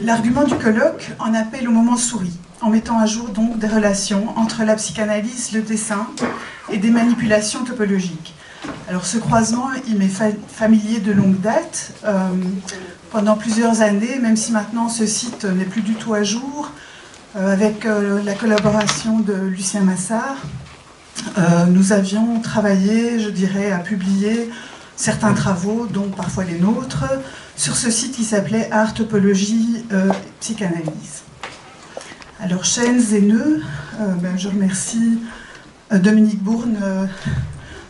L'argument du colloque en appelle au moment souris, en mettant à jour donc des relations entre la psychanalyse, le dessin et des manipulations topologiques. Alors ce croisement, il m'est familier de longue date. Pendant plusieurs années, même si maintenant ce site n'est plus du tout à jour, avec la collaboration de Lucien Massard, nous avions travaillé, je dirais, à publier certains travaux, dont parfois les nôtres, sur ce site qui s'appelait Art, Topologie, Psychanalyse. Alors, chaînes et nœuds, je remercie Dominique Bourne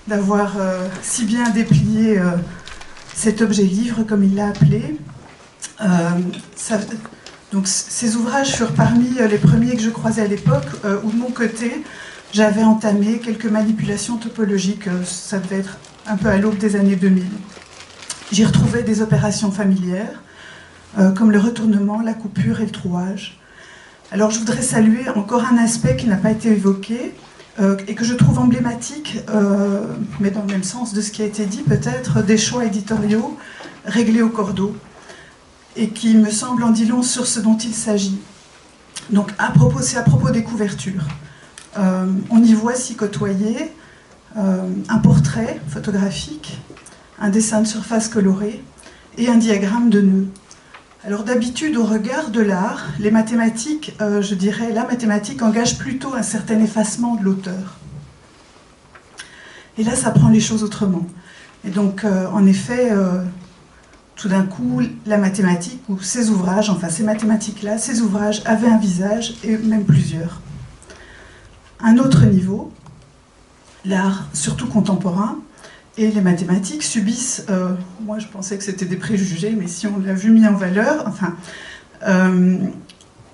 d'avoir si bien déplié cet objet-livre, comme il l'a appelé. Donc, ces ouvrages furent parmi les premiers que je croisais à l'époque, où de mon côté, j'avais entamé quelques manipulations topologiques. Ça devait être un peu à l'aube des années 2000. J'y retrouvais des opérations familières, comme le retournement, la coupure et le trouage. Alors je voudrais saluer encore un aspect qui n'a pas été évoqué, et que je trouve emblématique, mais dans le même sens de ce qui a été dit peut-être, des choix éditoriaux réglés au cordeau, et qui me semble en dit long sur ce dont il s'agit. Donc c'est à propos des couvertures. On y voit s'y côtoyer un portrait photographique, un dessin de surface coloré et un diagramme de nœuds. Alors d'habitude, au regard de l'art, les mathématiques, je dirais, la mathématique engage plutôt un certain effacement de l'auteur. Et là, ça prend les choses autrement. Et donc, en effet, tout d'un coup, la mathématique, ou ces ouvrages, enfin ces mathématiques-là, ces ouvrages avaient un visage, et même plusieurs. Un autre niveau, l'art, surtout contemporain, et les mathématiques subissent, moi je pensais que c'était des préjugés, mais si on l'a vu mis en valeur,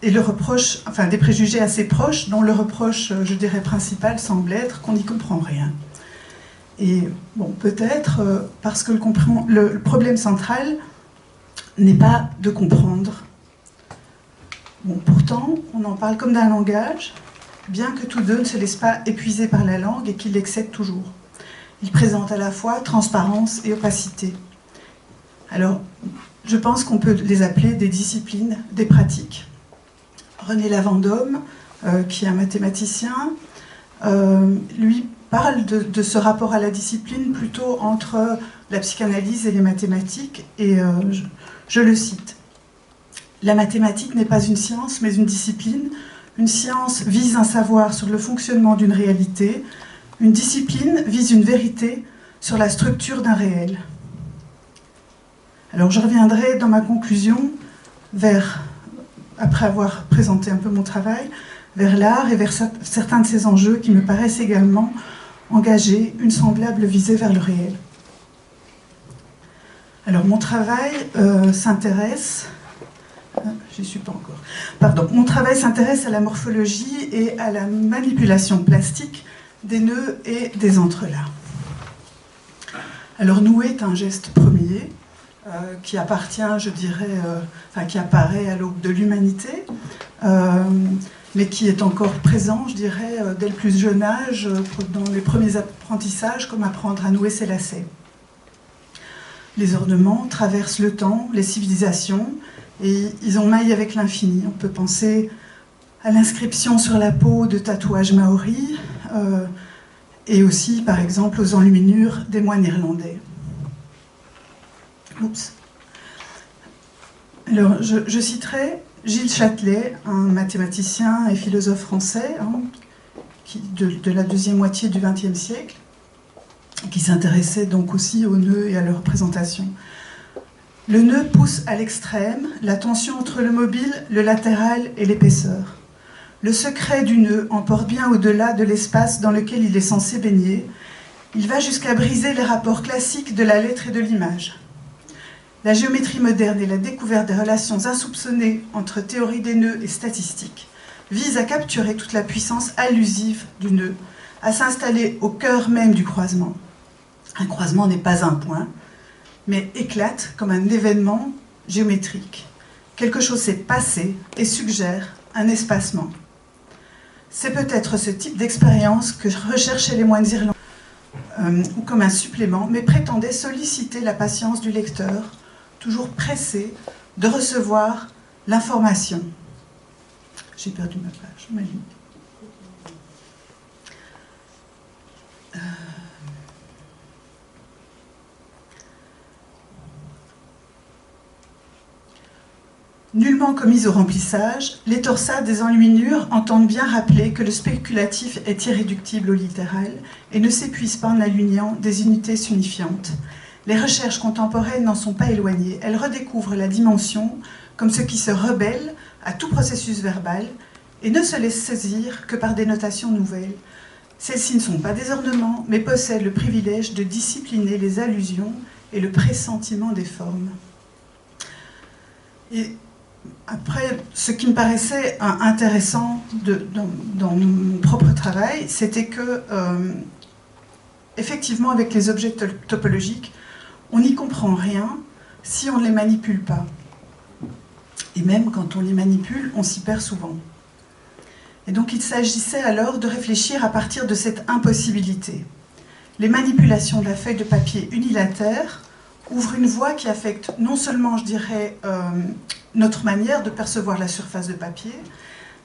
et le reproche, enfin des préjugés assez proches, dont le reproche, je dirais, principal semble être qu'on n'y comprend rien. Et bon, peut-être parce que le problème central n'est pas de comprendre. Bon, pourtant, on en parle comme d'un langage, bien que tous deux ne se laissent pas épuiser par la langue et qu'ils l'excèdent toujours. Ils présentent à la fois transparence et opacité. Alors, je pense qu'on peut les appeler des disciplines, des pratiques. René Lavandôme, qui est un mathématicien, lui parle de ce rapport à la discipline plutôt entre la psychanalyse et les mathématiques, et je le cite. « La mathématique n'est pas une science, mais une discipline. Une science vise un savoir sur le fonctionnement d'une réalité. Une discipline vise une vérité sur la structure d'un réel. » Alors je reviendrai dans ma conclusion après avoir présenté un peu mon travail, vers l'art et vers certains de ces enjeux qui me paraissent également engager une semblable visée vers le réel. Alors mon travail s'intéresse... J'y suis pas encore. Pardon. Mon travail s'intéresse à la morphologie et à la manipulation plastique des nœuds et des entrelacs. Alors nouer est un geste premier qui appartient, je dirais, qui apparaît à l'aube de l'humanité, mais qui est encore présent, je dirais, dès le plus jeune âge, dans les premiers apprentissages, comme apprendre à nouer ses lacets. Les ornements traversent le temps, les civilisations, et ils ont maille avec l'infini. On peut penser à l'inscription sur la peau de tatouages maoris, et aussi, par exemple, aux enluminures des moines irlandais. Oups. Alors, je citerai Gilles Châtelet, un mathématicien et philosophe français, de la deuxième moitié du XXe siècle, qui s'intéressait donc aussi aux nœuds et à leur représentation. Le nœud pousse à l'extrême la tension entre le mobile, le latéral et l'épaisseur. Le secret du nœud emporte bien au-delà de l'espace dans lequel il est censé baigner. Il va jusqu'à briser les rapports classiques de la lettre et de l'image. La géométrie moderne et la découverte des relations insoupçonnées entre théorie des nœuds et statistique visent à capturer toute la puissance allusive du nœud, à s'installer au cœur même du croisement. Un croisement n'est pas un point, mais éclate comme un événement géométrique. Quelque chose s'est passé et suggère un espacement. C'est peut-être ce type d'expérience que recherchaient les moines irlandais, ou comme un supplément, mais prétendaient solliciter la patience du lecteur, toujours pressé de recevoir l'information. J'ai perdu ma page, ma ligne. Nullement commise au remplissage, les torsades des enluminures entendent bien rappeler que le spéculatif est irréductible au littéral et ne s'épuise pas en alignant des unités signifiantes. Les recherches contemporaines n'en sont pas éloignées. Elles redécouvrent la dimension comme ce qui se rebelle à tout processus verbal et ne se laissent saisir que par des notations nouvelles. Celles-ci ne sont pas des ornements, mais possèdent le privilège de discipliner les allusions et le pressentiment des formes. Et après, ce qui me paraissait intéressant dans mon propre travail, c'était que, effectivement, avec les objets topologiques, on n'y comprend rien si on ne les manipule pas. Et même quand on les manipule, on s'y perd souvent. Et donc il s'agissait alors de réfléchir à partir de cette impossibilité. Les manipulations de la feuille de papier unilatère ouvrent une voie qui affecte non seulement, je dirais, notre manière de percevoir la surface de papier,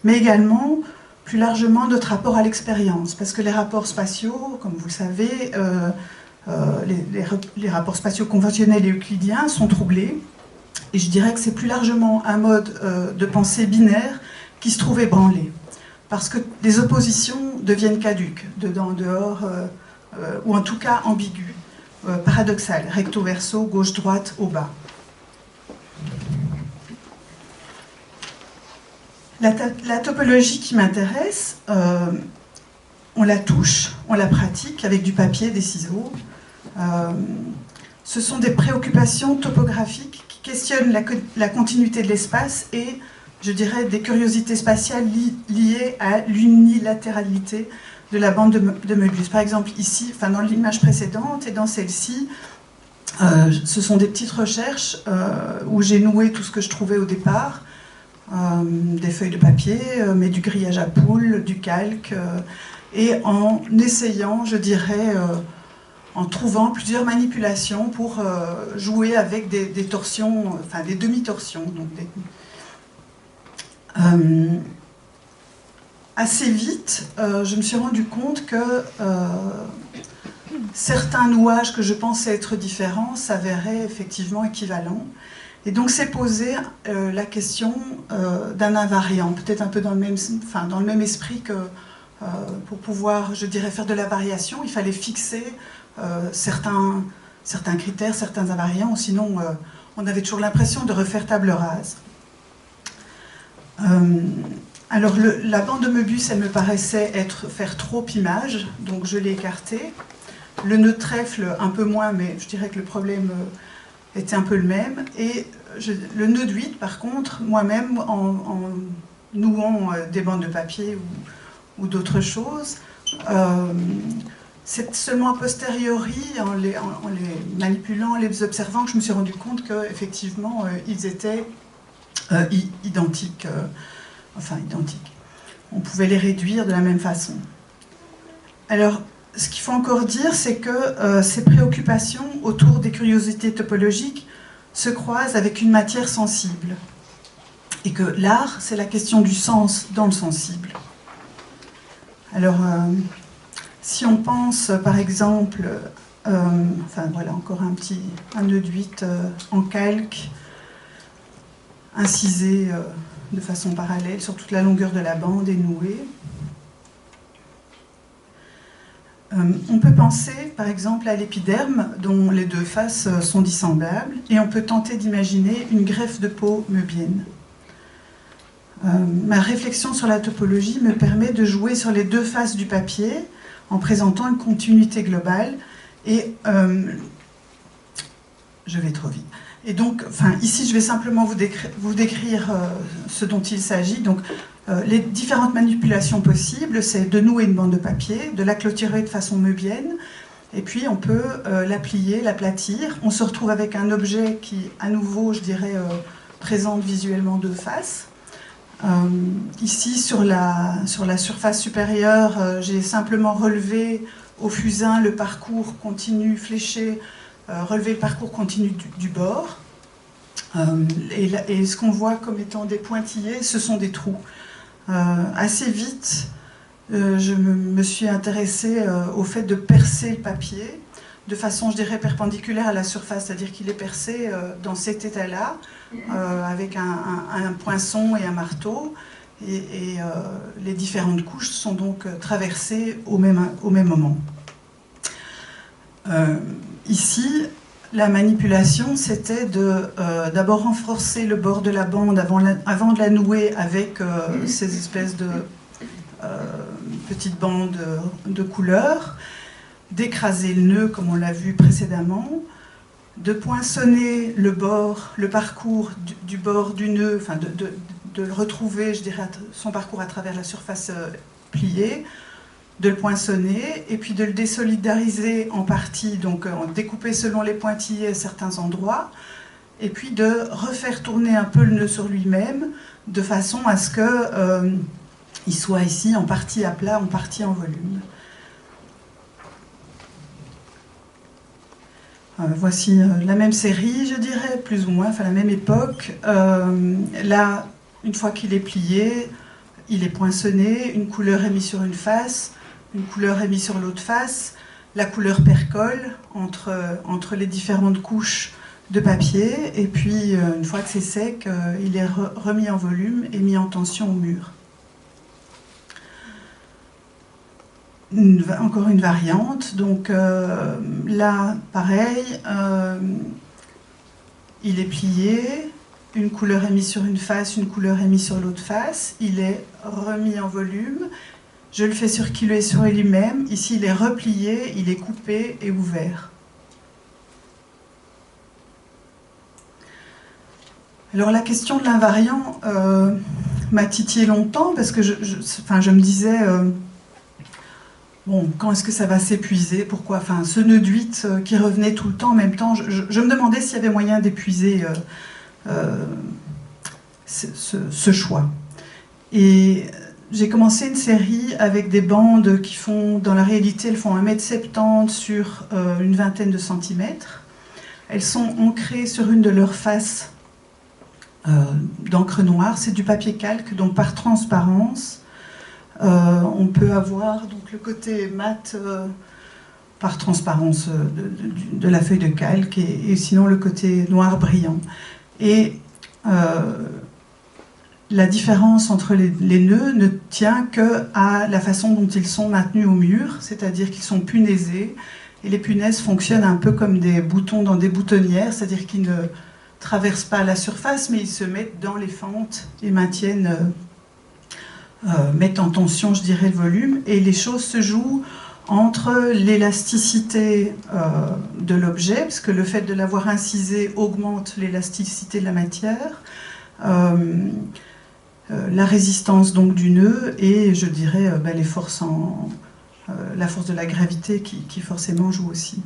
mais également, plus largement, notre rapport à l'expérience. Parce que les rapports spatiaux, comme vous le savez, les rapports spatiaux conventionnels et euclidiens sont troublés. Et je dirais que c'est plus largement un mode de pensée binaire qui se trouve ébranlé. Parce que les oppositions deviennent caduques, dedans, dehors, ou en tout cas ambiguës, paradoxales, recto-verso, gauche-droite, au bas. La topologie qui m'intéresse, on la touche, on la pratique avec du papier, des ciseaux. Ce sont des préoccupations topographiques qui questionnent la continuité de l'espace et, je dirais, des curiosités spatiales liées à l'unilatéralité de la bande de Möbius. Par exemple, ici, enfin, dans l'image précédente et dans celle-ci, ce sont des petites recherches où j'ai noué tout ce que je trouvais au départ. Des feuilles de papier, mais du grillage à poules, du calque, et en essayant, je dirais, en trouvant plusieurs manipulations pour jouer avec des torsions, enfin des demi-torsions. Assez vite, je me suis rendu compte que certains nouages que je pensais être différents s'avéraient effectivement équivalents. Et donc s'est posé la question d'un invariant, peut-être un peu dans le même esprit que pour pouvoir, je dirais, faire de la variation, il fallait fixer certains critères, certains invariants, sinon on avait toujours l'impression de refaire table rase. Alors la bande de Möbius, elle me paraissait faire trop image, donc je l'ai écartée. Le nœud de trèfle, un peu moins, mais je dirais que le problème était un peu le même. Et le nœud de 8, par contre, moi-même, en nouant des bandes de papier ou d'autres choses, c'est seulement a posteriori, en les manipulant, les observant, que je me suis rendu compte qu'effectivement, ils étaient identiques. Enfin, identiques. On pouvait les réduire de la même façon. Alors, ce qu'il faut encore dire, c'est que ces préoccupations autour des curiosités topologiques se croisent avec une matière sensible. Et que l'art, c'est la question du sens dans le sensible. Alors, si on pense, par exemple, enfin voilà, encore un nœud de 8 en calque, incisé de façon parallèle sur toute la longueur de la bande et noué. On peut penser, par exemple, à l'épiderme, dont les deux faces sont dissemblables, et on peut tenter d'imaginer une greffe de peau möbienne. Ma réflexion sur la topologie me permet de jouer sur les deux faces du papier, en présentant une continuité globale, et je vais trop vite. Et donc, enfin, ici, je vais simplement vous décrire ce dont il s'agit. Donc, les différentes manipulations possibles, c'est de nouer une bande de papier, de la clôturer de façon möbienne, et puis on peut la plier, l'aplatir. On se retrouve avec un objet qui, à nouveau, je dirais, présente visuellement deux faces. Ici, sur la surface supérieure, j'ai simplement relevé au fusain le parcours continu fléché, relever le parcours continu du bord. Et ce qu'on voit comme étant des pointillés, ce sont des trous. Assez vite, je me suis intéressée au fait de percer le papier de façon, je dirais, perpendiculaire à la surface, c'est-à-dire qu'il est percé dans cet état-là, avec un poinçon et un marteau, et les différentes couches sont donc traversées au même moment. Ici, la manipulation, c'était d'abord renforcer le bord de la bande avant de la nouer avec ces espèces de petites bandes de couleurs, d'écraser le nœud comme on l'a vu précédemment, de poinçonner le parcours du bord du nœud, enfin de le retrouver, je dirais, son parcours à travers la surface pliée, de le poinçonner et puis de le désolidariser en partie, donc découper selon les pointillés à certains endroits, et puis de refaire tourner un peu le nœud sur lui-même de façon à ce qu'il soit ici en partie à plat, en partie en volume. Voici la même série, je dirais, plus ou moins, enfin la même époque. Là, une fois qu'il est plié, il est poinçonné, une couleur est mise sur une face, une couleur est mise sur l'autre face, la couleur percole entre les différentes couches de papier, et puis une fois que c'est sec, il est remis en volume et mis en tension au mur. Encore une variante, donc là, pareil, il est plié, une couleur est mise sur une face, une couleur est mise sur l'autre face, il est remis en volume, je le fais circuler sur lui-même, ici il est replié, il est coupé et ouvert. Alors la question de l'invariant m'a titillé longtemps, parce que je me disais... Bon, quand est-ce que ça va s'épuiser? Pourquoi? Enfin, ce nœud de 8 qui revenait tout le temps en même temps, je me demandais s'il y avait moyen d'épuiser ce choix. Et j'ai commencé une série avec des bandes qui font, dans la réalité, elles font 1,70 m sur une vingtaine de centimètres. Elles sont ancrées sur une de leurs faces d'encre noire. C'est du papier calque, donc par transparence. On peut avoir donc, le côté mat par transparence de la feuille de calque et sinon le côté noir brillant. Et la différence entre les nœuds ne tient qu'à la façon dont ils sont maintenus au mur, c'est-à-dire qu'ils sont punaisés, et les punaises fonctionnent un peu comme des boutons dans des boutonnières, c'est-à-dire qu'ils ne traversent pas la surface, mais ils se mettent dans les fentes et maintiennent... mettent en tension, je dirais, le volume, et les choses se jouent entre l'élasticité de l'objet, parce que le fait de l'avoir incisé augmente l'élasticité de la matière, la résistance donc du nœud, et je dirais les forces la force de la gravité qui forcément joue aussi.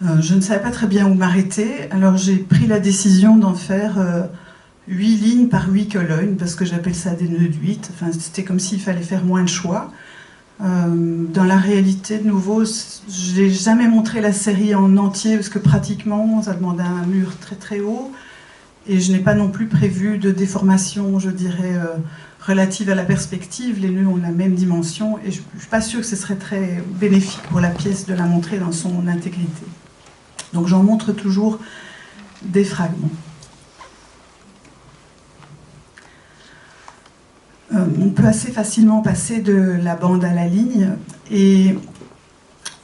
Je ne savais pas très bien où m'arrêter, alors j'ai pris la décision d'en faire 8 lignes par 8 colonnes, parce que j'appelle ça des nœuds de 8. Enfin, c'était comme s'il fallait faire moins de choix. Dans la réalité, de nouveau, je n'ai jamais montré la série en entier, parce que pratiquement, ça demandait un mur très très haut, et je n'ai pas non plus prévu de déformation, je dirais, relative à la perspective. Les nœuds ont la même dimension, et je ne suis pas sûre que ce serait très bénéfique pour la pièce de la montrer dans son intégrité. Donc j'en montre toujours des fragments. On peut assez facilement passer de la bande à la ligne, et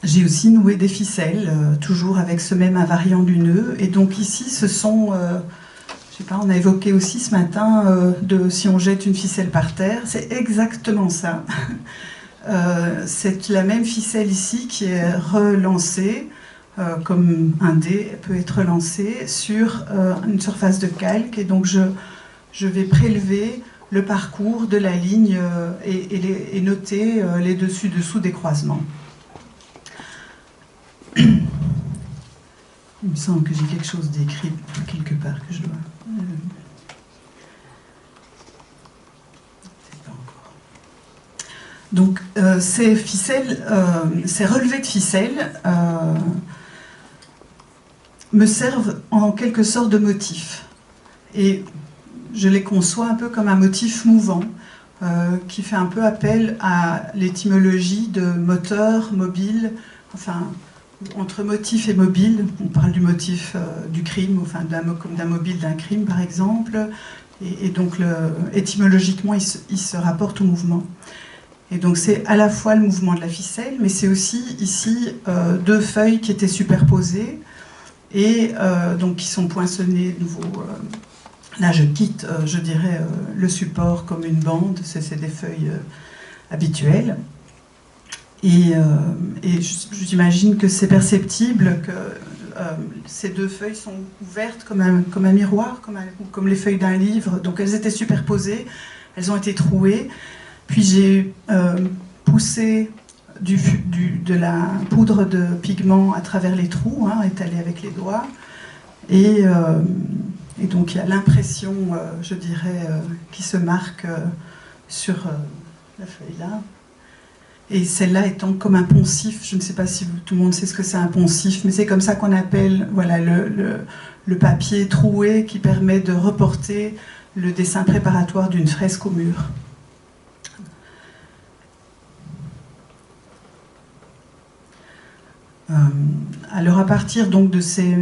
j'ai aussi noué des ficelles, toujours avec ce même invariant du nœud. Et donc ici, ce sont, je sais pas, on a évoqué aussi ce matin, si on jette une ficelle par terre, c'est exactement ça. C'est la même ficelle ici qui est relancée, comme un dé peut être relancé sur une surface de calque, et donc je vais prélever le parcours de la ligne et noter les dessus-dessous des croisements. Il me semble que j'ai quelque chose d'écrit quelque part que je dois... pas encore. Donc ces ficelles, ces relevés de ficelles me servent en quelque sorte de motif. Et je les conçois un peu comme un motif mouvant, qui fait un peu appel à l'étymologie de moteur, mobile, enfin, entre motif et mobile. On parle du motif du crime, enfin, comme d'un mobile d'un crime, par exemple. Et donc, étymologiquement, il se rapporte au mouvement. Et donc, c'est à la fois le mouvement de la ficelle, mais c'est aussi, ici, deux feuilles qui étaient superposées et donc qui sont poinçonnées de nouveau. Là, je quitte, je dirais, le support comme une bande, c'est des feuilles habituelles. Et j'imagine que c'est perceptible que ces deux feuilles sont ouvertes comme un miroir, comme les feuilles d'un livre. Donc elles étaient superposées, elles ont été trouées. Puis j'ai poussé de la poudre de pigment à travers les trous, étalée avec les doigts. Et donc il y a l'impression, je dirais, qui se marque sur la feuille là. Et celle-là étant comme un poncif, je ne sais pas si tout le monde sait ce que c'est un poncif, mais c'est comme ça qu'on appelle voilà, le papier troué qui permet de reporter le dessin préparatoire d'une fresque au mur. Alors à partir donc de ces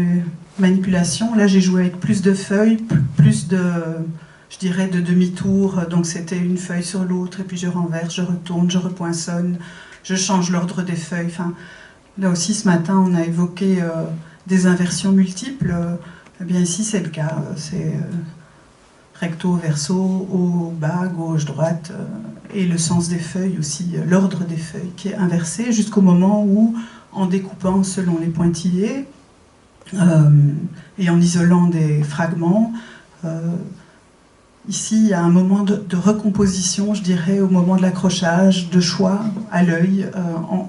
manipulations, là j'ai joué avec plus de feuilles, plus de, je dirais, de demi-tour. Donc c'était une feuille sur l'autre, et puis je renverse, je retourne, je repoinçonne, je change l'ordre des feuilles. Enfin, là aussi ce matin on a évoqué des inversions multiples. Eh bien ici c'est le cas, c'est recto, verso, haut, bas, gauche, droite, et le sens des feuilles aussi, l'ordre des feuilles qui est inversé jusqu'au moment où, en découpant selon les pointillés et en isolant des fragments, ici il y a un moment de recomposition, je dirais, au moment de l'accrochage, de choix à l'œil,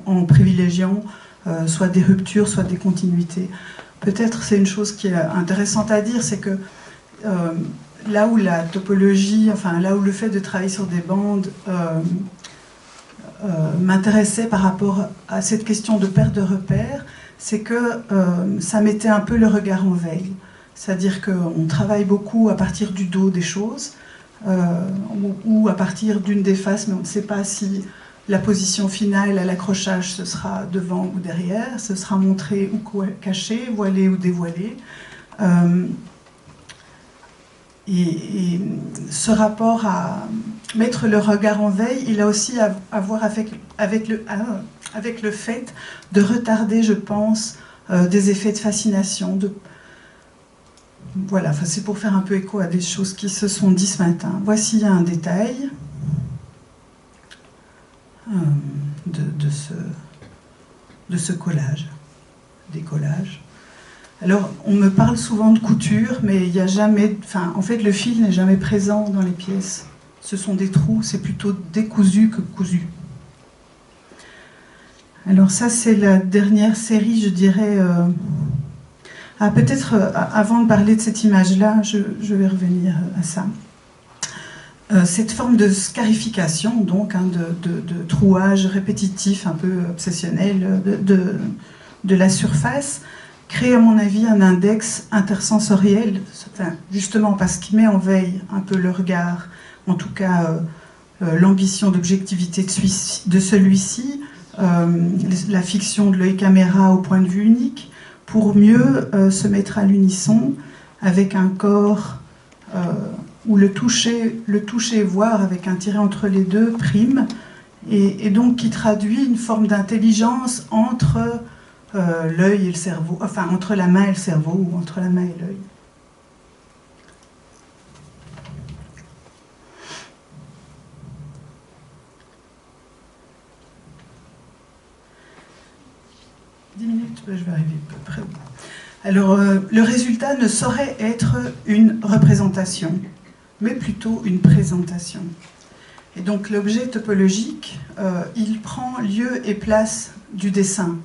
en privilégiant soit des ruptures, soit des continuités. Peut-être c'est une chose qui est intéressante à dire, c'est que là où la topologie, enfin là où le fait de travailler sur des bandes m'intéressait par rapport à cette question de perte de repères, c'est que ça mettait un peu le regard en veille. C'est-à-dire qu'on travaille beaucoup à partir du dos des choses, ou à partir d'une des faces, mais on ne sait pas si la position finale à l'accrochage, ce sera devant ou derrière, ce sera montré ou caché, voilé ou dévoilé. Et ce rapport à mettre le regard en veille, il a aussi à voir avec le fait de retarder, je pense, des effets de fascination. Voilà, c'est pour faire un peu écho à des choses qui se sont dites ce matin. Voici un détail de ce collage, des collages. Alors, on me parle souvent de couture, mais il n'y a jamais... Enfin, en fait, le fil n'est jamais présent dans les pièces. Ce sont des trous, c'est plutôt décousu que cousu. Alors ça, c'est la dernière série, je dirais... Ah, peut-être, avant de parler de cette image-là, je vais revenir à ça. Cette forme de scarification, donc, de trouage répétitif, un peu obsessionnel, de la surface, crée, à mon avis, un index intersensoriel, enfin, justement parce qu'il met en veille un peu le regard, en tout cas l'ambition d'objectivité de celui-ci, la fiction de l'œil caméra au point de vue unique, pour mieux se mettre à l'unisson avec un corps où le toucher voir avec un tiret entre les deux prime, et donc qui traduit une forme d'intelligence entre l'œil et le cerveau, enfin entre la main et le cerveau, ou entre la main et l'œil. Je vais arriver à peu près. Alors, le résultat ne saurait être une représentation, mais plutôt une présentation. Et donc, l'objet topologique, il prend lieu et place du dessin.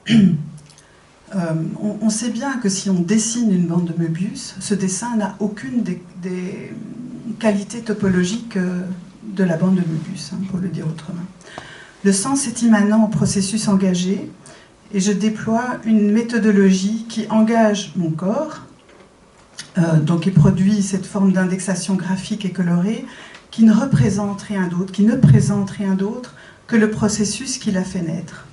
On sait bien que si on dessine une bande de Möbius, ce dessin n'a aucune des qualités topologiques de la bande de Möbius, pour le dire autrement. Le sens est immanent au processus engagé, et je déploie une méthodologie qui engage mon corps, donc qui produit cette forme d'indexation graphique et colorée, qui ne représente rien d'autre, qui ne présente rien d'autre que le processus qui l'a fait naître.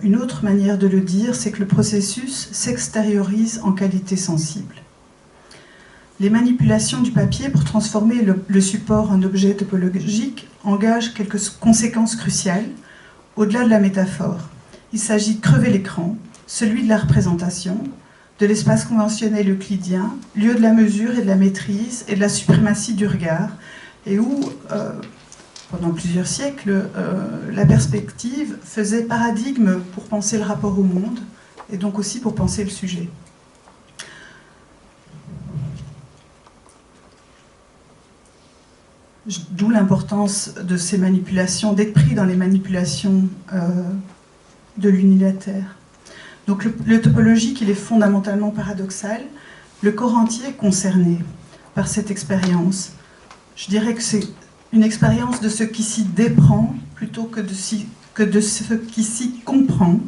Une autre manière de le dire, c'est que le processus s'extériorise en qualité sensible. Les manipulations du papier pour transformer le support en objet topologique engagent quelques conséquences cruciales, au-delà de la métaphore. Il s'agit de crever l'écran, celui de la représentation, de l'espace conventionnel euclidien, lieu de la mesure et de la maîtrise et de la suprématie du regard, et où, pendant plusieurs siècles, la perspective faisait paradigme pour penser le rapport au monde, et donc aussi pour penser le sujet. D'où l'importance de ces manipulations, d'être pris dans les manipulations de l'unilatère. Donc le topologique, il est fondamentalement paradoxal. Le corps entier est concerné par cette expérience. Je dirais que c'est une expérience de ce qui s'y déprend plutôt que de ce qui s'y comprend.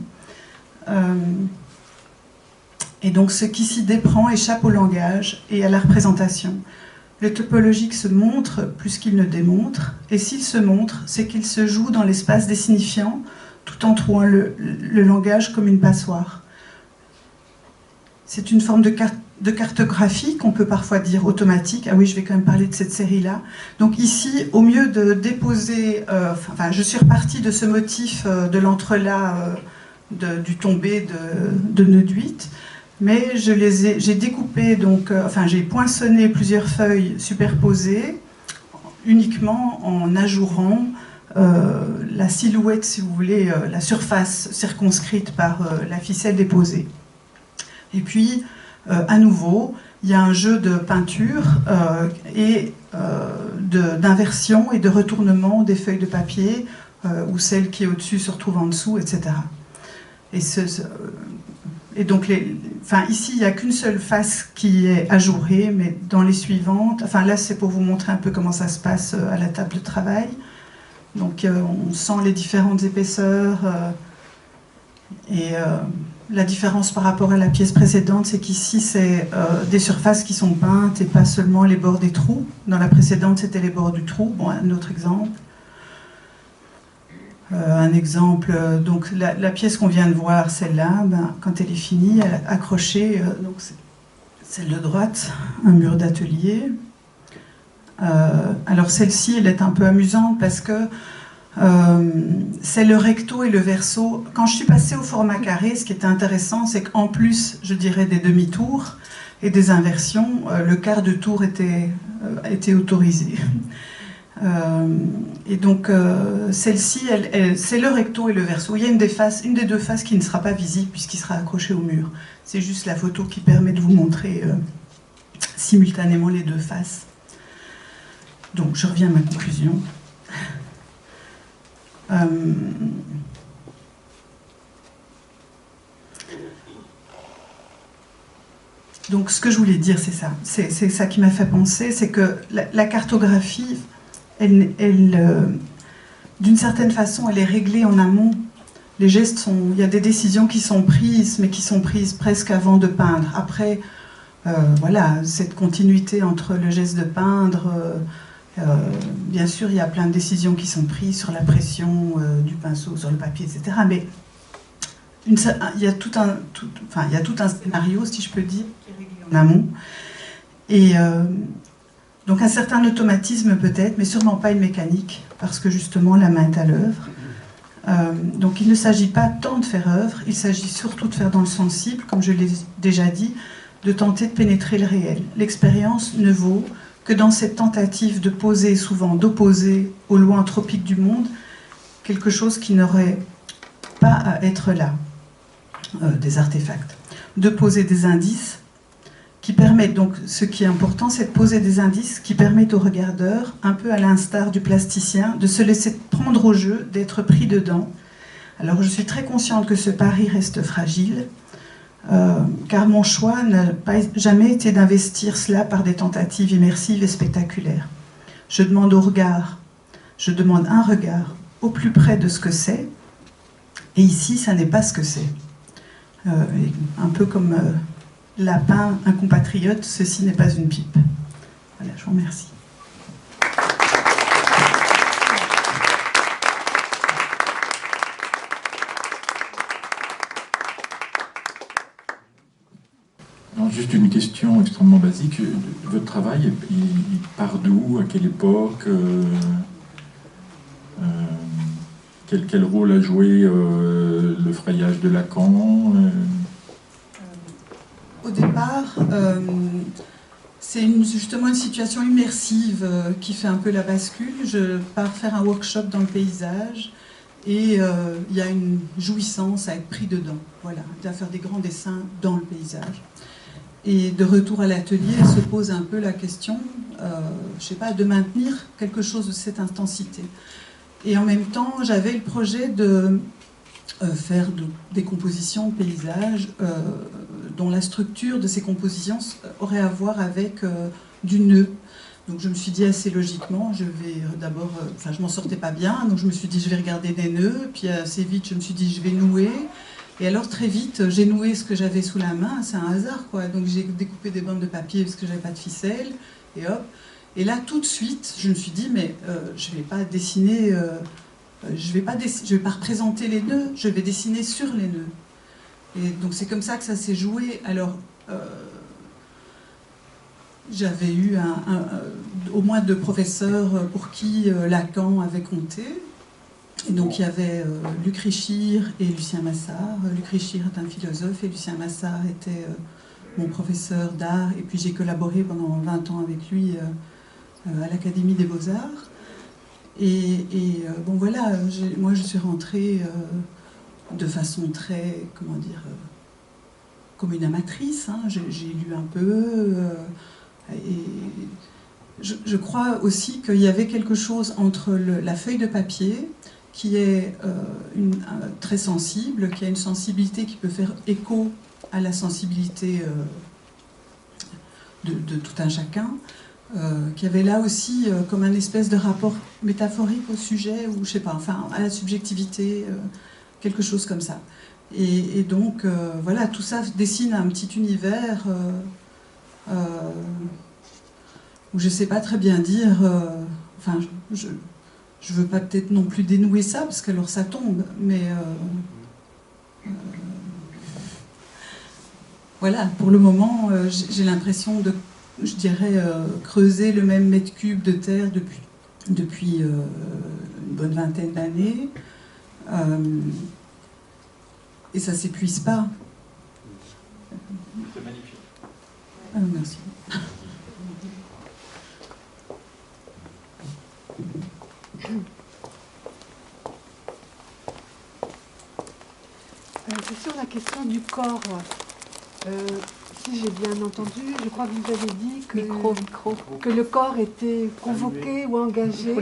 Et donc ce qui s'y déprend échappe au langage et à la représentation. Le topologique se montre plus qu'il ne démontre, et s'il se montre, c'est qu'il se joue dans l'espace des signifiants, tout en trouant le langage comme une passoire. C'est une forme de cartographie qu'on peut parfois dire automatique. Ah oui, je vais quand même parler de cette série-là. Donc ici, au mieux de déposer... je suis repartie de ce motif de l'entrelac du tombé de nœud de 8, mais j'ai découpé, j'ai poinçonné plusieurs feuilles superposées, uniquement en ajourant la silhouette, si vous voulez, la surface circonscrite par la ficelle déposée. Et puis, à nouveau, il y a un jeu de peinture et d'inversion et de retournement des feuilles de papier, où celle qui est au-dessus se retrouve en dessous, etc. Et donc, ici, il n'y a qu'une seule face qui est ajourée, mais dans les suivantes, là, c'est pour vous montrer un peu comment ça se passe à la table de travail. Donc, on sent les différentes épaisseurs. La différence par rapport à la pièce précédente, c'est qu'ici, c'est des surfaces qui sont peintes et pas seulement les bords des trous. Dans la précédente, c'était les bords du trou. Bon, un autre exemple. Un exemple, donc la pièce qu'on vient de voir, celle-là, quand elle est finie, elle est accrochée, donc celle de droite, un mur d'atelier. Alors celle-ci, elle est un peu amusante parce que c'est le recto et le verso. Quand je suis passée au format carré, ce qui était intéressant, c'est qu'en plus, je dirais, des demi-tours et des inversions, le quart de tour était autorisé. Et donc celle-ci, c'est le recto et le verso. Il y a une des deux faces qui ne sera pas visible puisqu'il sera accroché au mur. C'est juste la photo qui permet de vous montrer simultanément les deux faces. Donc je reviens à ma conclusion. Donc ce que je voulais dire, c'est ça. C'est ça qui m'a fait penser, c'est que la cartographie, d'une certaine façon, elle est réglée en amont. Les gestes il y a des décisions qui sont prises, mais qui sont prises presque avant de peindre. Après, voilà, cette continuité entre le geste de peindre, bien sûr, il y a plein de décisions qui sont prises sur la pression du pinceau sur le papier, etc. Mais il y a tout un scénario, si je peux dire, qui est réglé en amont. Et donc un certain automatisme peut-être, mais sûrement pas une mécanique, parce que justement la main est à l'œuvre. Donc il ne s'agit pas tant de faire œuvre, il s'agit surtout de faire dans le sensible, comme je l'ai déjà dit, de tenter de pénétrer le réel. L'expérience ne vaut que dans cette tentative de poser, souvent d'opposer au loin tropique du monde, quelque chose qui n'aurait pas à être là, des artefacts. De poser des indices, qui permettent, donc ce qui est important, c'est de poser des indices qui permettent au regardeur, un peu à l'instar du plasticien, de se laisser prendre au jeu, d'être pris dedans. Alors je suis très consciente que ce pari reste fragile, car mon choix n'a jamais été d'investir cela par des tentatives immersives et spectaculaires. Je demande un regard au plus près de ce que c'est, Et ici, ça n'est pas ce que c'est. Un peu comme Lapin, un compatriote, ceci n'est pas une pipe. Voilà, je vous remercie. Alors, juste une question extrêmement basique. Votre travail, il part d'où? À quelle époque? Quel rôle a joué le frayage de Lacan? Au départ, c'est justement une situation immersive qui fait un peu la bascule. Je pars faire un workshop dans le paysage et il y a une jouissance à être pris dedans, voilà, à faire des grands dessins dans le paysage. Et de retour à l'atelier, se pose un peu la question, je sais pas, de maintenir quelque chose de cette intensité. Et en même temps, j'avais le projet de faire des compositions paysages dont la structure de ces compositions aurait à voir avec du nœud. Donc je me suis dit assez logiquement, je vais d'abord, enfin je m'en sortais pas bien, donc je me suis dit je vais regarder des nœuds, puis assez vite je me suis dit je vais nouer. Et alors très vite, j'ai noué ce que j'avais sous la main, c'est un hasard quoi. Donc j'ai découpé des bandes de papier parce que j'avais pas de ficelle, et hop. Et là tout de suite, je me suis dit mais je vais pas dessiner, je vais pas représenter les nœuds, je vais dessiner sur les nœuds. Et donc c'est comme ça que ça s'est joué. Alors j'avais eu au moins 2 professeurs pour qui Lacan avait compté. Et donc il y avait Luc Richir et Lucien Massard. Luc Richir est un philosophe et Lucien Massard était mon professeur d'art. Et puis j'ai collaboré pendant 20 ans avec lui à l'Académie des Beaux-Arts. Et bon voilà, moi je suis rentrée de façon très, comment dire, comme une amatrice. Hein. J'ai lu un peu. Et je crois aussi qu'il y avait quelque chose entre la feuille de papier qui est très sensible, qui a une sensibilité qui peut faire écho à la sensibilité de tout un chacun, qui avait là aussi comme un espèce de rapport métaphorique au sujet, ou je sais pas, enfin à la subjectivité, quelque chose comme ça. Et donc voilà, tout ça dessine un petit univers où je sais pas très bien dire, enfin je veux pas peut-être non plus dénouer ça, parce qu'alors ça tombe, mais voilà, pour le moment, j'ai l'impression de, je dirais, creuser le même mètre cube de terre depuis une bonne vingtaine d'années, et ça s'épuise pas. C'est magnifique. Ah, merci. C'est sur la question du corps. Si j'ai bien entendu, je crois que vous avez dit que le corps était convoqué ou engagé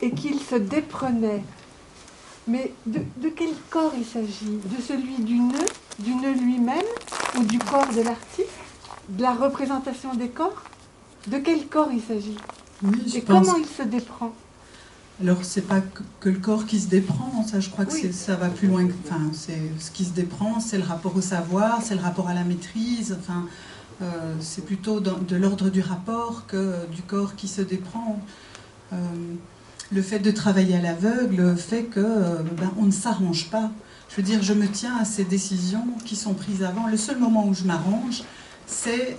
et qu'il se déprenait. Mais de quel corps il s'agit? De celui du nœud lui-même, ou du corps de l'artiste? De la représentation des corps? De quel corps il s'agit? Oui, et comment il se déprend? Alors, c'est pas que le corps qui se déprend, ça, je crois que oui. Ça va plus loin. Enfin, c'est ce qui se déprend, c'est le rapport au savoir, c'est le rapport à la maîtrise. Enfin, c'est plutôt de l'ordre du rapport que du corps qui se déprend. Le fait de travailler à l'aveugle fait que on ne s'arrange pas. Je veux dire, je me tiens à ces décisions qui sont prises avant. Le seul moment où je m'arrange, c'est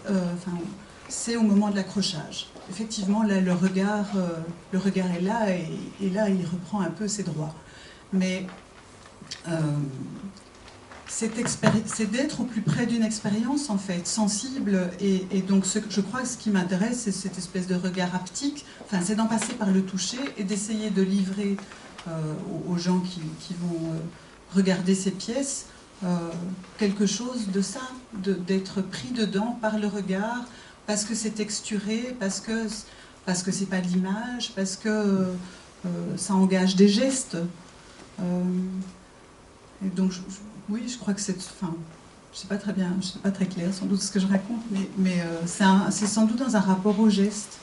au moment de l'accrochage. Effectivement, là, le regard est là, et là, il reprend un peu ses droits. Mais c'est d'être au plus près d'une expérience, en fait, sensible. Et donc, je crois que ce qui m'intéresse, c'est cette espèce de regard haptique. Enfin, c'est d'en passer par le toucher et d'essayer de livrer aux gens qui vont regarder ces pièces quelque chose de ça, d'être pris dedans par le regard, parce que c'est texturé, parce que c'est pas de l'image, parce que ça engage des gestes. Et donc, oui, je crois que c'est... Enfin, je sais pas très bien, je sais pas très clair sans doute ce que je raconte, mais c'est sans doute dans un rapport au geste.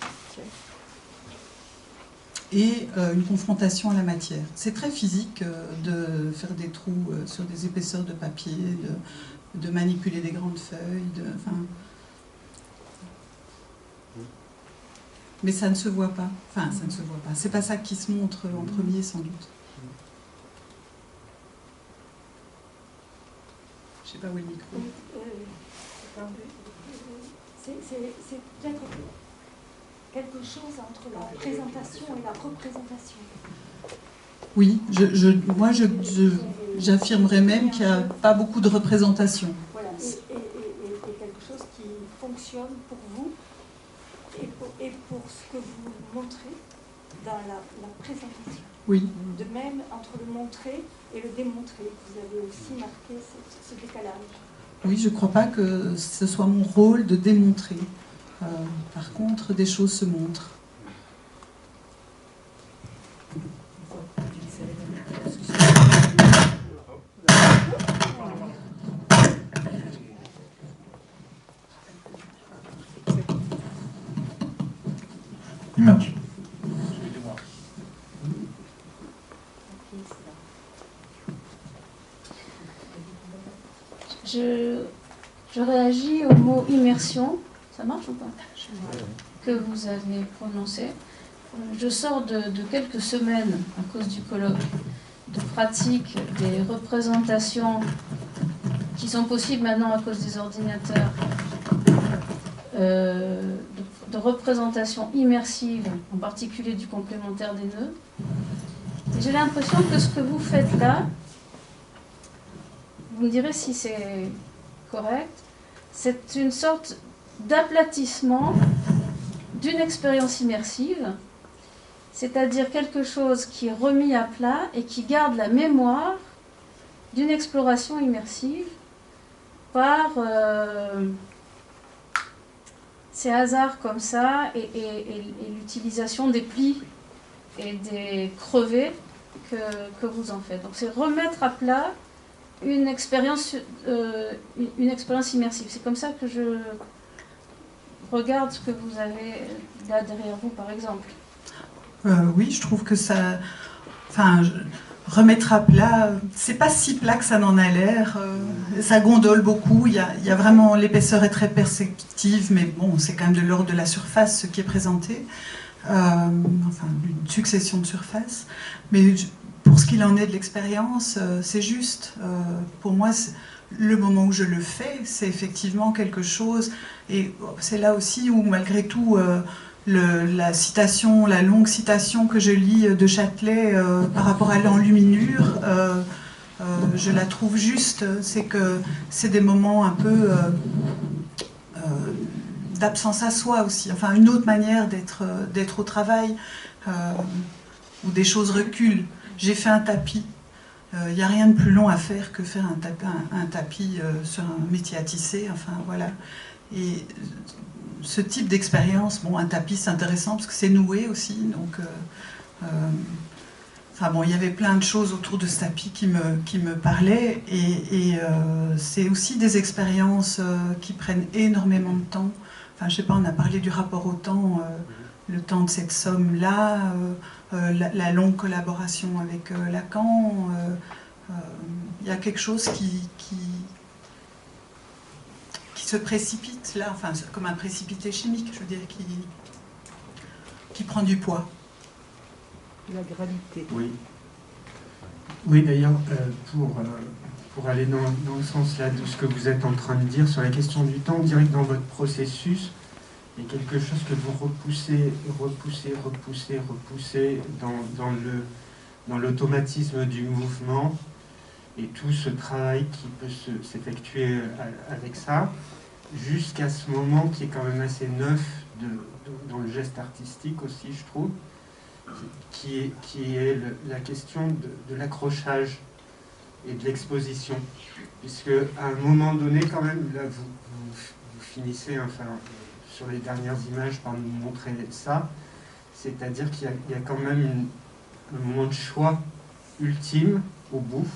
et une confrontation à la matière. C'est très physique de faire des trous sur des épaisseurs de papier, de manipuler des grandes feuilles, mais ça ne se voit pas. Enfin, ça ne se voit pas. C'est pas ça qui se montre en premier, sans doute. Je sais pas où est le micro. C'est peut-être quelque chose entre la présentation et la représentation. Oui, moi j'affirmerais même qu'il n'y a pas beaucoup de représentation. Voilà, et quelque chose qui fonctionne pour vous et pour ce que vous montrez dans la présentation. Oui. De même, entre le montrer et le démontrer, vous avez aussi marqué ce décalage. Oui, je ne crois pas que ce soit mon rôle de démontrer. Par contre, des choses se montrent. Image. Je réagis au mot immersion. Ça marche ou pas? Que vous avez prononcé. Je sors de quelques semaines, à cause du colloque, de pratique des représentations qui sont possibles maintenant à cause des ordinateurs, de représentations immersives, en particulier du complémentaire des nœuds. Et j'ai l'impression que ce que vous faites là, vous me direz si c'est correct, c'est une sorte d'aplatissement d'une expérience immersive, c'est-à-dire quelque chose qui est remis à plat et qui garde la mémoire d'une exploration immersive par ces hasards comme ça et l'utilisation des plis et des crevets que vous en faites. Donc c'est remettre à plat une expérience immersive. C'est comme ça que je regarde ce que vous avez là derrière vous, par exemple. Oui, je trouve que ça... Enfin, remettre à plat, c'est pas si plat que ça n'en a l'air. Ça gondole beaucoup. Il y a vraiment... L'épaisseur est très perceptive, mais bon, c'est quand même de l'ordre de la surface, ce qui est présenté. Enfin, une succession de surfaces. Mais pour ce qu'il en est de l'expérience, c'est juste. Pour moi, le moment où je le fais, c'est effectivement quelque chose. Et c'est là aussi où, malgré tout, la longue citation que je lis de Châtelet par rapport à l'enluminure, je la trouve juste. C'est que c'est des moments un peu d'absence à soi aussi. Enfin, une autre manière d'être au travail, où des choses reculent. J'ai fait un tapis. Il n'y a rien de plus long à faire que faire un tapis sur un métier à tisser. Enfin, voilà. Et ce type d'expérience, bon, un tapis, c'est intéressant parce que c'est noué aussi. Donc, enfin, bon, il y avait plein de choses autour de ce tapis qui me parlaient. Et c'est aussi des expériences qui prennent énormément de temps. Enfin, je sais pas, on a parlé du rapport au temps, le temps de cette somme-là, la longue collaboration avec Lacan. Il y a quelque chose qui se précipite là, enfin, comme un précipité chimique, je veux dire, qui prend du poids. La gravité. Oui. Oui, d'ailleurs, pour aller dans le sens là de ce que vous êtes en train de dire sur la question du temps, on dirait que dans votre processus, il y a quelque chose que vous repoussez dans l'automatisme du mouvement et tout ce travail qui peut s'effectuer avec ça, jusqu'à ce moment qui est quand même assez neuf dans le geste artistique aussi, je trouve, qui est la question de l'accrochage et de l'exposition. Puisque à un moment donné, quand même, là, vous finissez, enfin, sur les dernières images par nous montrer ça, c'est-à-dire qu'il y a quand même un moment de choix ultime au bout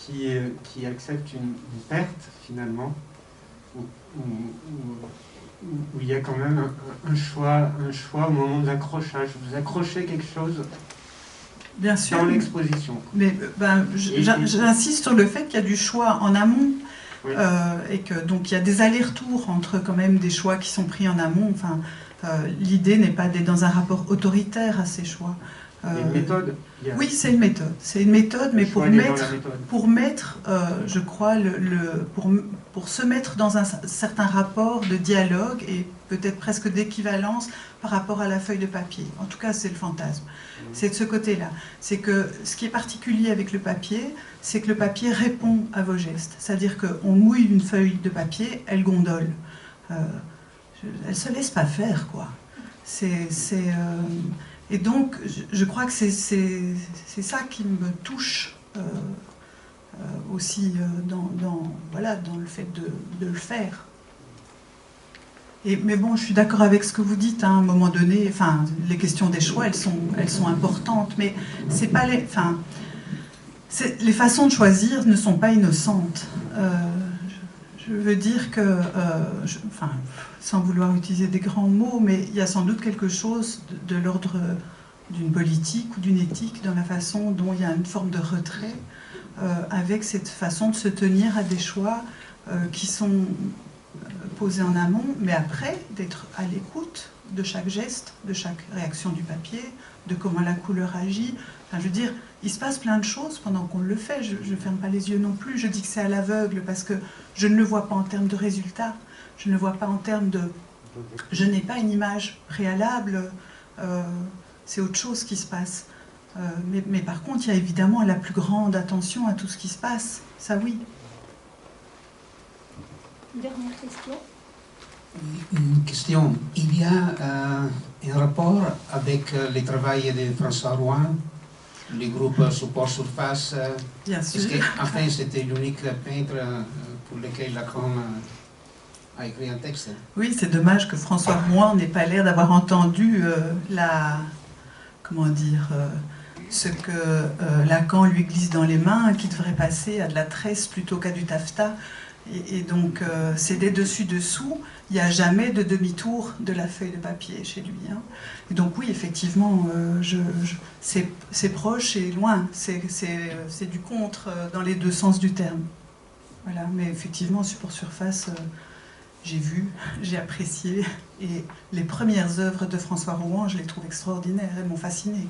qui accepte une perte finalement, où il y a quand même un choix au moment de l'accrochage. Vous accrochez quelque chose Bien sûr. dans l'exposition. Mais j'insiste sur le fait qu'il y a du choix en amont. Oui. Et que donc il y a des allers-retours entre quand même des choix qui sont pris en amont. Enfin, l'idée n'est pas d'être dans un rapport autoritaire à ces choix. Une méthode. Oui, c'est une méthode. C'est une méthode, mais pour mettre, je crois, pour se mettre dans un certain rapport de dialogue et peut-être presque d'équivalence par rapport à la feuille de papier. En tout cas, c'est le fantasme. C'est de ce côté-là. C'est que ce qui est particulier avec le papier, c'est que le papier répond à vos gestes. C'est-à-dire qu'on mouille une feuille de papier, elle gondole. Elle ne se laisse pas faire, quoi. Et donc, je crois que c'est ça qui me touche aussi dans le fait de le faire. Mais bon, je suis d'accord avec ce que vous dites, hein, à un moment donné, enfin, les questions des choix, elles sont importantes, mais c'est pas les façons de choisir ne sont pas innocentes. Je veux dire que, sans vouloir utiliser des grands mots, mais il y a sans doute quelque chose de l'ordre d'une politique ou d'une éthique dans la façon dont il y a une forme de retrait avec cette façon de se tenir à des choix qui sont posés en amont, mais après d'être à l'écoute de chaque geste, de chaque réaction du papier, de comment la couleur agit. Enfin, je veux dire, il se passe plein de choses pendant qu'on le fait. Je ne ferme pas les yeux non plus. Je dis que c'est à l'aveugle parce que je ne le vois pas en termes de résultats. Je ne le vois pas en termes de... Je n'ai pas une image préalable. C'est autre chose qui se passe. Mais par contre, il y a évidemment la plus grande attention à tout ce qui se passe. Ça, oui. Dernière question. Une question. Il y a un rapport avec le travail de François Rouen, le groupe Support Surface. Bien sûr. Est-ce qu'enfin c'était l'unique peintre pour lequel Lacan a écrit un texte? Oui, c'est dommage que François Rouen n'ait pas l'air d'avoir entendu ce que Lacan lui glisse dans les mains, qui devrait passer à de la tresse plutôt qu'à du taffetas. Et donc, c'est des dessus-dessous. Il n'y a jamais de demi-tour de la feuille de papier chez lui. Hein. Et donc, oui, effectivement, c'est proche et loin. C'est du contre dans les deux sens du terme. Voilà. Mais effectivement, Support Surface, j'ai vu, j'ai apprécié. Et les premières œuvres de François Rouen, je les trouve extraordinaires. Elles m'ont fascinée.